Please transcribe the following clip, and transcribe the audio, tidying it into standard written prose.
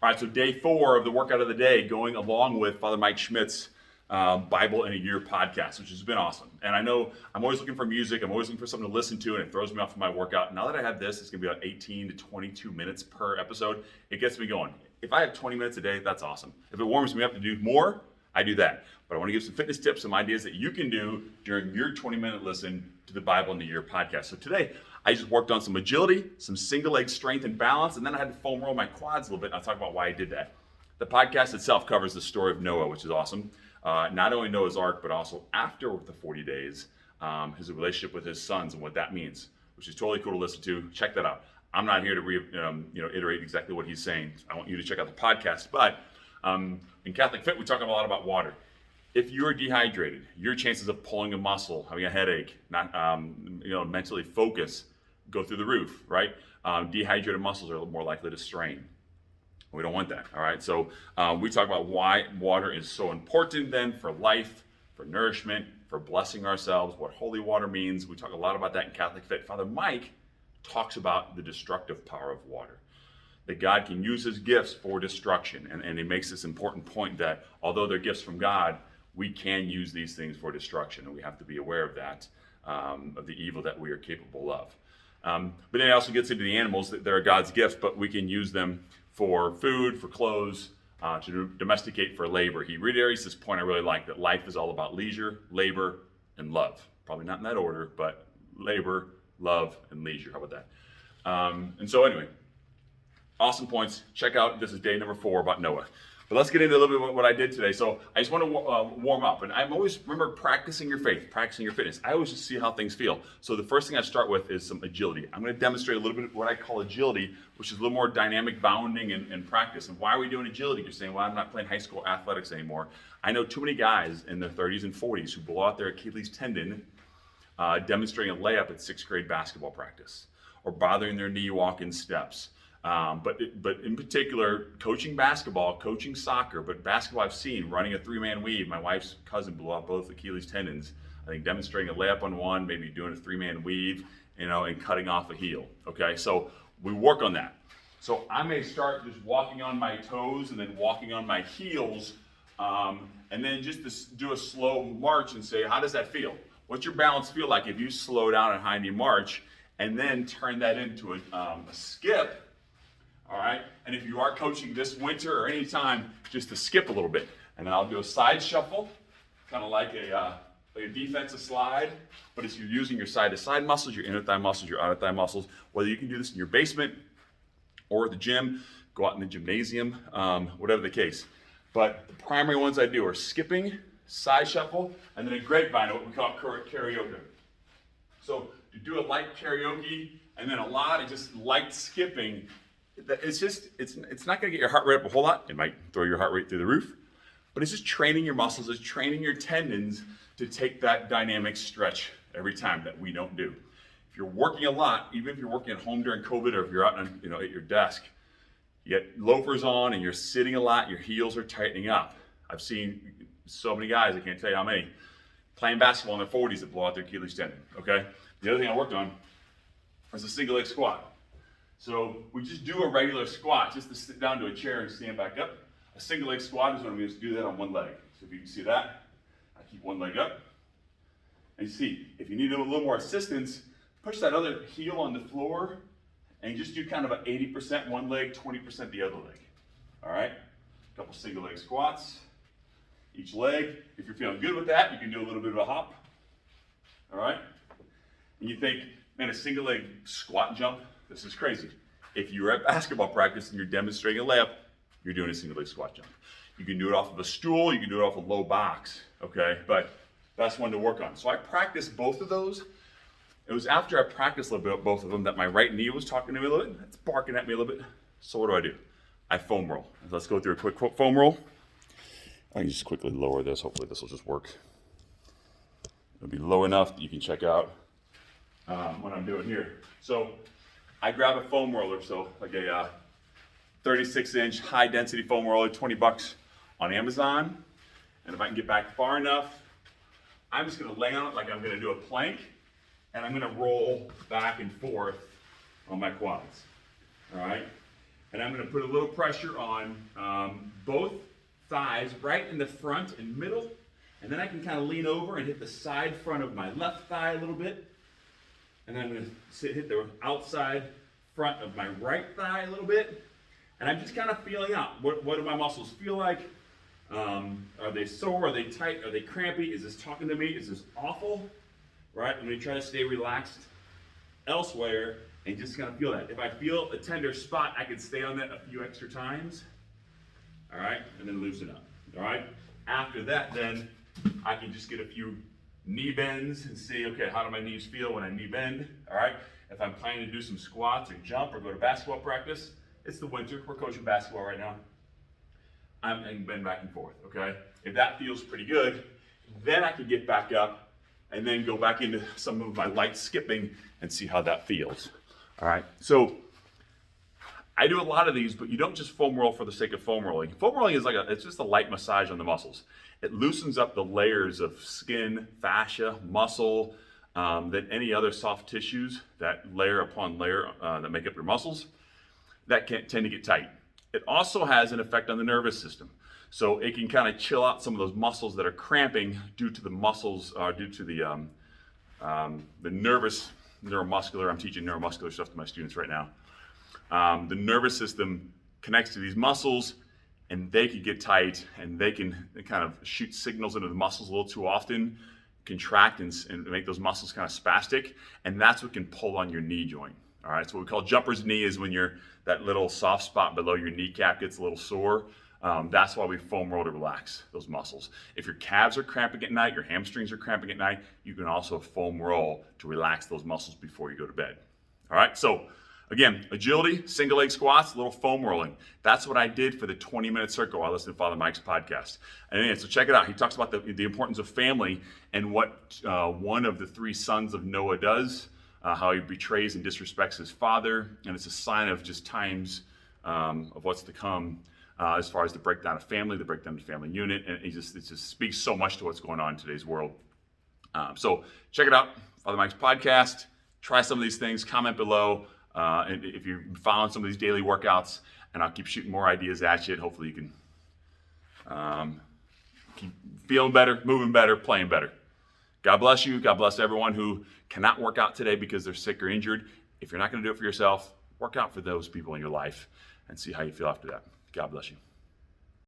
All right, so day 4 of the workout of the day, going along with Father Mike Schmidt's Bible in a Year podcast, which has been awesome. And I know I'm always looking for music. I'm always looking for something to listen to, and it throws me off of my workout. Now that I have this, it's going to be about 18 to 22 minutes per episode. It gets me going. If I have 20 minutes a day, that's awesome. If it warms me up to do more, I do that. But I want to give some fitness tips, some ideas that you can do during your 20-minute listen to the Bible in a Year podcast. So today, I just worked on some agility, some single leg strength and balance, and then I had to foam roll my quads a little bit, and I'll talk about why I did that. The podcast itself covers the story of Noah, which is awesome. Not only Noah's Ark, but also after the 40 days, his relationship with his sons and what that means, which is totally cool to listen to. Check that out. I'm not here to iterate exactly what he's saying. I want you to check out the podcast. But in CatholicFIT, we talk a lot about water. If you're dehydrated, your chances of pulling a muscle, having a headache, not mentally focus, go through the roof, right? Dehydrated muscles are more likely to strain. We don't want that, all right? So we talk about why water is so important then for life, for nourishment, for blessing ourselves, what holy water means. We talk a lot about that in CatholicFIT. Father Mike talks about the destructive power of water, that God can use his gifts for destruction. And he makes this important point that although they're gifts from God, we can use these things for destruction, and we have to be aware of that, of the evil that we are capable of. But then it also gets into the animals, that they're God's gifts, but we can use them for food, for clothes, to domesticate, for labor. He reiterates this point I really like, that life is all about leisure, labor, and love. Probably not in that order, but labor, love, and leisure. How about that? And so anyway, awesome points. Check out, this is day number 4 about Noah. But let's get into a little bit of what I did today. So I just want to warm up. And I'm always, remember, practicing your faith, practicing your fitness. I always just see how things feel. So the first thing I start with is some agility. I'm going to demonstrate a little bit of what I call agility, which is a little more dynamic bounding and practice. And why are we doing agility? You're saying, well, I'm not playing high school athletics anymore. I know too many guys in their 30s and 40s who blow out their Achilles tendon demonstrating a layup at 6th grade basketball practice, or bothering their knee walking steps. But in particular, coaching basketball, coaching soccer, but basketball I've seen, running a 3-man weave. My wife's cousin blew out both Achilles tendons. I think demonstrating a layup on one, maybe doing a 3-man weave, and cutting off a heel. Okay, so we work on that. So I may start just walking on my toes and then walking on my heels, and then just do a slow march and say, how does that feel? What's your balance feel like if you slow down and high knee march and then turn that into a skip? All right, and if you are coaching this winter or any time, just to skip a little bit. And then I'll do a side shuffle, kind of like a defensive slide, but it's you're using your side-to-side muscles, your inner thigh muscles, your outer thigh muscles. Whether you can do this in your basement or at the gym, go out in the gymnasium, whatever the case. But the primary ones I do are skipping, side shuffle, and then a grapevine, what we call karaoke. So to do a light karaoke and then a lot of just light skipping, it's not going to get your heart rate up a whole lot. It might throw your heart rate through the roof, but it's just training your muscles, it's training your tendons to take that dynamic stretch every time that we don't do. If you're working a lot, even if you're working at home during COVID, or if you're out on, at your desk, you get loafers on and you're sitting a lot, your heels are tightening up. I've seen so many guys, I can't tell you how many, playing basketball in their 40s that blow out their Achilles tendon, okay? The other thing I worked on was a single leg squat. So we just do a regular squat, just to sit down to a chair and stand back up. A single leg squat is when I'm going to do that on one leg. So if you can see that, I keep one leg up. And you see, if you need a little more assistance, push that other heel on the floor and just do kind of an 80% one leg, 20% the other leg. All right? A couple single leg squats, each leg. If you're feeling good with that, you can do a little bit of a hop. All right? And you think, man, a single leg squat jump, this is crazy. If you're at basketball practice and you're demonstrating a layup, you're doing a single leg squat jump. You can do it off of a stool, you can do it off a low box, okay? But that's one to work on. So I practiced both of those. It was after I practiced a little bit both of them that my right knee was talking to me a little bit. It's barking at me a little bit. So what do? I foam roll. Let's go through a quick foam roll. I can just quickly lower this. Hopefully this will just work. It'll be low enough that you can check out what I'm doing here. So I grab a foam roller, so like a 36-inch high-density foam roller, $20 on Amazon. And if I can get back far enough, I'm just going to lay on it like I'm going to do a plank, and I'm going to roll back and forth on my quads. All right? And I'm going to put a little pressure on both thighs, right in the front and middle. And then I can kind of lean over and hit the side front of my left thigh a little bit. And then I'm going to hit the outside front of my right thigh a little bit. And I'm just kind of feeling out. What do my muscles feel like? Are they sore? Are they tight? Are they crampy? Is this talking to me? Is this awful? Right? I'm going to try to stay relaxed elsewhere and just kind of feel that. If I feel a tender spot, I can stay on that a few extra times. All right? And then loosen up. All right? After that, then I can just get a few knee bends and see, okay, how do my knees feel when I knee bend? All right? If I'm planning to do some squats or jump or go to basketball practice, it's the winter. We're coaching basketball right now. I can bend back and forth, okay? If that feels pretty good, then I can get back up and then go back into some of my light skipping and see how that feels. All right, so I do a lot of these, but you don't just foam roll for the sake of foam rolling. Foam rolling is it's just a light massage on the muscles. It loosens up the layers of skin, fascia, muscle, than any other soft tissues that layer upon layer that make up your muscles that can tend to get tight. It also has an effect on the nervous system. So it can kind of chill out some of those muscles that are cramping due to the muscles, due to the neuromuscular. I'm teaching neuromuscular stuff to my students right now. The nervous system connects to these muscles, and they can get tight, and they can kind of shoot signals into the muscles a little too often, contract and make those muscles kind of spastic, and that's what can pull on your knee joint. All right, so what we call jumper's knee is when that little soft spot below your kneecap gets a little sore. That's why we foam roll to relax those muscles. If your calves are cramping at night, your hamstrings are cramping at night, you can also foam roll to relax those muscles before you go to bed. All right, so again, agility, single leg squats, a little foam rolling. That's what I did for the 20-minute circle while listening to Father Mike's podcast. And anyway, so check it out. He talks about the importance of family and what one of the 3 sons of Noah does. How he betrays and disrespects his father, and it's a sign of just times of what's to come as far as the breakdown of family, the breakdown of the family unit, and it just speaks so much to what's going on in today's world. So check it out, Father Mike's podcast. Try some of these things, comment below, and if you're following some of these daily workouts, and I'll keep shooting more ideas at you, and hopefully you can keep feeling better, moving better, playing better. God bless you. God bless everyone who cannot work out today because they're sick or injured. If you're not going to do it for yourself, work out for those people in your life and see how you feel after that. God bless you.